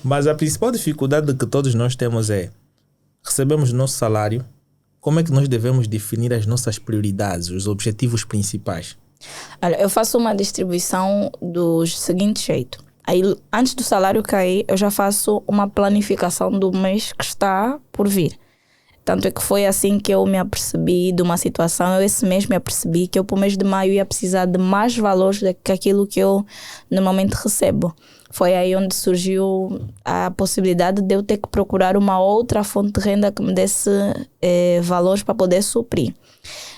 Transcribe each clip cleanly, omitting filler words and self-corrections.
Mas a principal dificuldade que todos nós temos é recebemos o nosso salário, como é que nós devemos definir as nossas prioridades, os objetivos principais? Olha, eu faço uma distribuição do seguinte jeito. Aí, antes do salário cair, eu já faço uma planificação do mês que está por vir. Tanto é que foi assim que eu me apercebi de uma situação. Eu esse mês me apercebi que eu para o mês de maio ia precisar de mais valores do que aquilo que eu normalmente recebo. Foi aí onde surgiu a possibilidade de eu ter que procurar uma outra fonte de renda que me desse valores para poder suprir.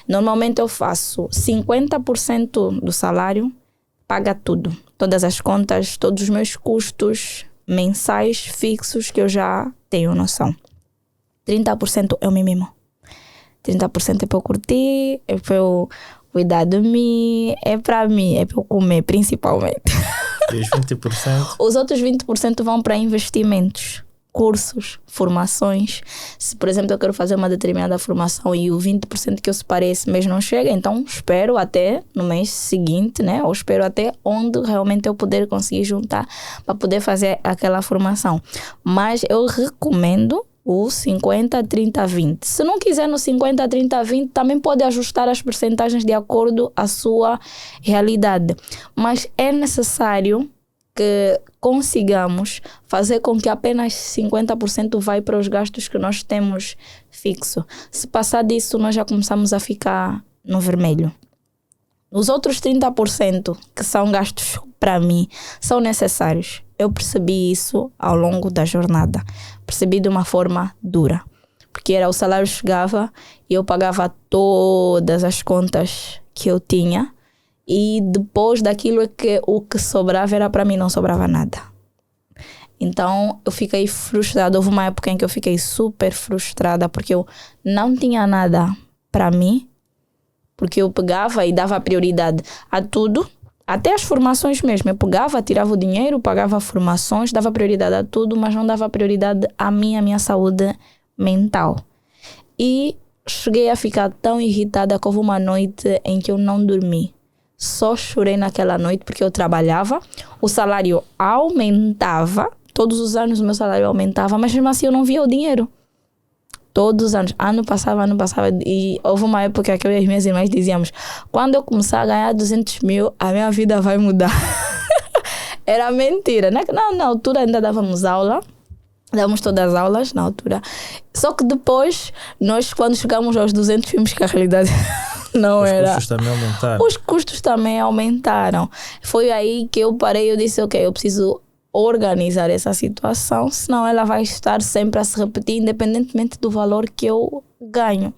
Normalmente eu faço 50% do salário, paga tudo. Todas as contas, todos os meus custos mensais fixos que eu já tenho noção. 30% é o meu mimo. 30% é para eu curtir, é para eu cuidar de mim, é para mim, é para eu comer principalmente. E os 20%? Os outros 20% vão para investimentos, cursos, formações. Se, por exemplo, eu quero fazer uma determinada formação e o 20% que eu separei esse mês não chega, então espero até no mês seguinte, né? Ou espero até onde realmente eu poder conseguir juntar para poder fazer aquela formação. Mas eu recomendo o 50, 30, 20. Se não quiser no 50, 30, 20, também pode ajustar as percentagens de acordo à sua realidade. Mas é necessário que consigamos fazer com que apenas 50% vai para os gastos que nós temos fixo. Se passar disso, nós já começamos a ficar no vermelho. Os outros 30% que são gastos para mim são necessários. Eu percebi isso ao longo da jornada. Percebi de uma forma dura. Porque o salário chegava e eu pagava todas as contas que eu tinha. E depois daquilo o que sobrava era para mim, não sobrava nada. Então eu fiquei frustrada. Houve uma época em que eu fiquei super frustrada porque eu não tinha nada para mim. Porque eu pegava e dava prioridade a tudo. Até as formações mesmo. Eu pegava, tirava o dinheiro, pagava formações, dava prioridade a tudo, mas não dava prioridade à minha saúde mental. E cheguei a ficar tão irritada que houve uma noite em que eu não dormi. Só chorei naquela noite porque eu trabalhava, o salário aumentava, todos os anos o meu salário aumentava, mas mesmo assim eu não via o dinheiro. Todos os anos, ano passava, e houve uma época que eu e as minhas irmãs dizíamos: quando eu começar a ganhar 200 mil, a minha vida vai mudar. Era mentira, né? Não, na altura ainda dávamos aula, dávamos todas as aulas na altura. Só que depois, nós quando chegamos aos 200 vimos que a realidade não era. Os custos também aumentaram. Os custos também aumentaram. Foi aí que eu parei, eu disse, ok, eu preciso organizar essa situação, senão ela vai estar sempre a se repetir, independentemente do valor que eu ganho.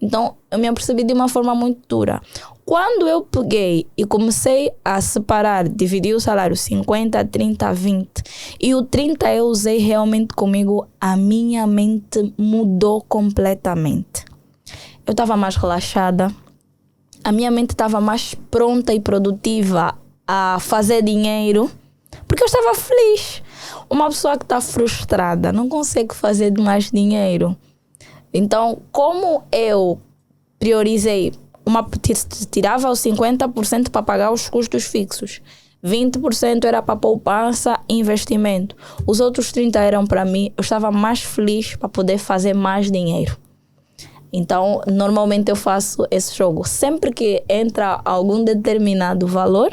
Então, eu me apercebi de uma forma muito dura. Quando eu peguei e comecei a separar, dividir o salário 50, 30, 20, e o 30 eu usei realmente comigo, a minha mente mudou completamente. Eu estava mais relaxada, a minha mente estava mais pronta e produtiva a fazer dinheiro, porque eu estava feliz. Uma pessoa que está frustrada não consegue fazer mais dinheiro. Então, como eu priorizei, tirava os 50% para pagar os custos fixos, 20% era para poupança e investimento, os outros 30% eram para mim, eu estava mais feliz para poder fazer mais dinheiro. Então, normalmente eu faço esse jogo. Sempre que entra algum determinado valor,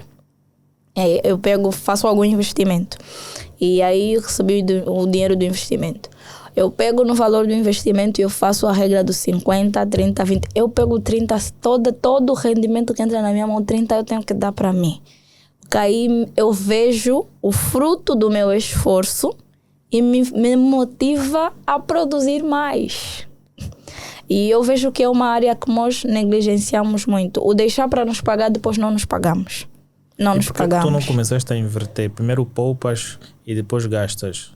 eu faço algum investimento. E aí eu recebi o dinheiro do investimento. Eu pego no valor do investimento e eu faço a regra dos 50, 30, 20. Eu pego 30, todo o rendimento que entra na minha mão, 30 eu tenho que dar para mim. Porque aí eu vejo o fruto do meu esforço e me motiva a produzir mais. E eu vejo que é uma área que nós negligenciamos muito. O deixar para nos pagar, depois não nos pagamos. Não nos pagamos. Tu não começaste a inverter? Primeiro poupas e depois gastas?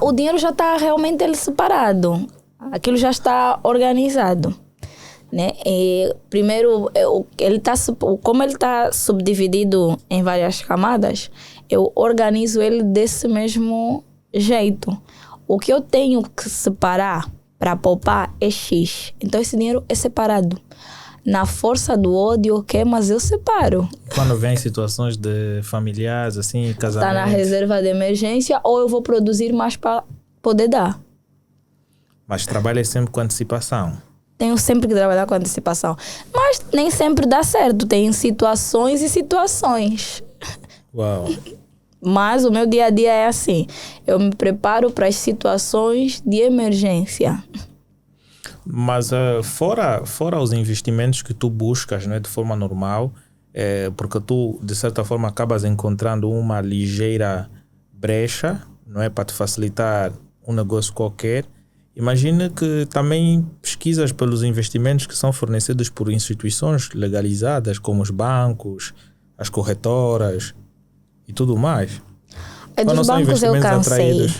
O dinheiro já está realmente separado. Aquilo já está organizado. Né? E primeiro, como ele está subdividido em várias camadas, eu organizo ele desse mesmo jeito. O que eu tenho que separar para poupar é X. Então esse dinheiro é separado. na força do ódio, ok, mas eu separo. Quando vem situações de familiares, assim, casamento... Está na reserva de emergência ou eu vou produzir mais para poder dar. Mas trabalha sempre com antecipação. Tenho sempre que trabalhar com antecipação. Mas nem sempre dá certo. Tem situações e situações. Uau. Mas o meu dia a dia é assim. Eu me preparo para as situações de emergência. Mas fora os investimentos que tu buscas, né, de forma normal, porque tu, de certa forma, acabas encontrando uma ligeira brecha, não é, para te facilitar um negócio qualquer. Imagina que também pesquisas pelos investimentos que são fornecidos por instituições legalizadas, como os bancos, as corretoras e tudo mais. Dos bancos eu cansei.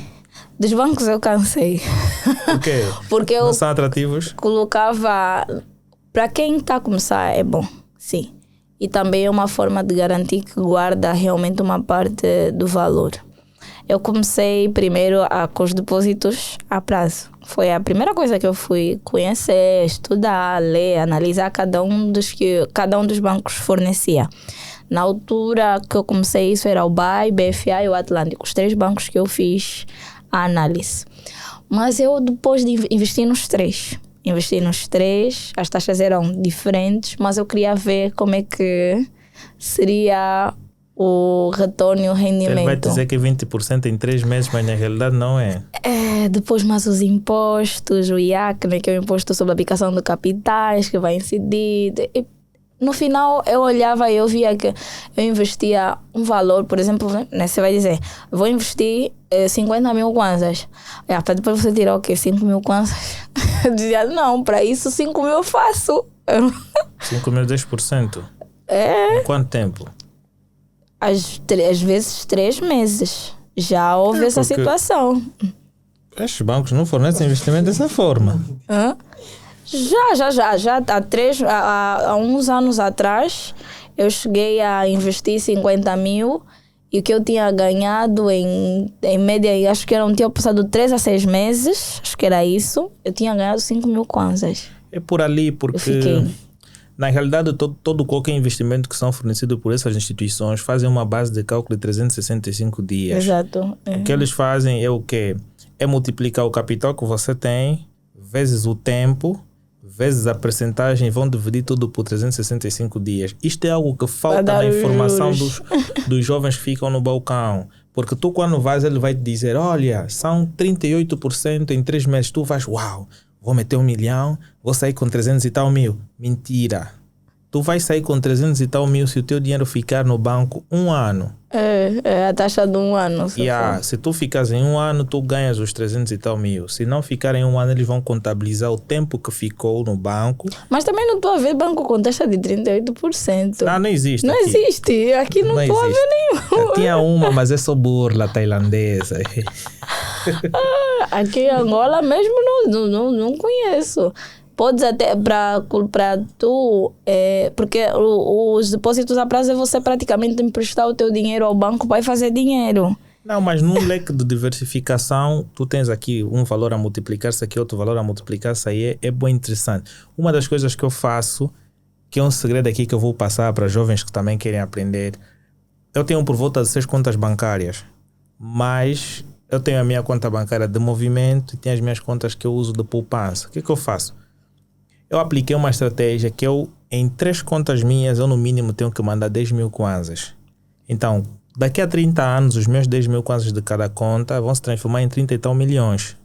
Dos bancos eu cansei. Por quê? Porque eu não são atrativos? Colocava... Para quem está a começar é bom, sim. E também é uma forma de garantir que guarda realmente uma parte do valor. Eu comecei primeiro com os depósitos a prazo. Foi a primeira coisa que eu fui conhecer, estudar, ler, analisar cada um dos bancos fornecia. Na altura que eu comecei isso era o BAE, BFA e o Atlântico. Os 3 bancos que eu fiz a análise. Mas eu depois de investir nos 3. Investi nos 3, as taxas eram diferentes, mas eu queria ver como é que seria o retorno e o rendimento. Ele vai dizer que é 20% em 3 meses, mas na realidade não é. Depois mais os impostos, o IAC, né, que é o imposto sobre a aplicação de capitais, que vai incidir. E no final eu olhava e eu via que eu investia um valor, por exemplo, né, você vai dizer, vou investir 50 mil kwanzas. Para depois você tirar o quê? 5 mil kwanzas? Eu dizia, não, para isso 5 mil eu faço. 5 mil, 10%? Em quanto tempo? Às vezes 3 meses. Já houve essa situação. Estes bancos não fornecem investimento dessa forma. Já. Há uns anos atrás, eu cheguei a investir 50 mil e o que eu tinha ganhado em média, acho que tinha passado 3 a 6 meses, acho que era isso, eu tinha ganhado 5 mil kwanzas. É por ali, porque na realidade todo qualquer investimento que são fornecidos por essas instituições fazem uma base de cálculo de 365 dias. Exato. O que eles fazem é o quê? É multiplicar o capital que você tem, vezes o tempo, vezes a percentagem, vão dividir tudo por 365 dias. Isto é algo que falta na informação dos jovens que ficam no balcão. Porque tu quando vais, ele vai te dizer, olha, são 38% em 3 meses. Tu vais, uau, vou meter 1 milhão, vou sair com 300 e tal mil. Mentira. Tu vais sair com 300 e tal mil se o teu dinheiro ficar no banco 1 ano. É a taxa de 1 ano. Se tu ficas em 1 ano, tu ganhas os 300 e tal mil. Se não ficar em 1 ano, eles vão contabilizar o tempo que ficou no banco. Mas também não estou a ver banco com taxa de 38%. Não existe. Não aqui. Existe. Aqui não estou a ver nenhum. Tinha uma, mas é só burla tailandesa. Aqui em Angola mesmo não conheço. Podes até para tu, porque os depósitos a prazo é você praticamente emprestar o teu dinheiro ao banco para fazer dinheiro. Não, mas num leque de diversificação, tu tens aqui um valor a multiplicar-se, aqui outro valor a multiplicar-se, aí é bem interessante. Uma das coisas que eu faço, que é um segredo aqui que eu vou passar para jovens que também querem aprender, eu tenho por volta de 6 contas bancárias, mas eu tenho a minha conta bancária de movimento e tenho as minhas contas que eu uso de poupança. O que eu faço? Eu apliquei uma estratégia que em 3 contas minhas, eu no mínimo tenho que mandar 10 mil kwanzas. Então, daqui a 30 anos, os meus 10 mil kwanzas de cada conta vão se transformar em 30 e tal milhões.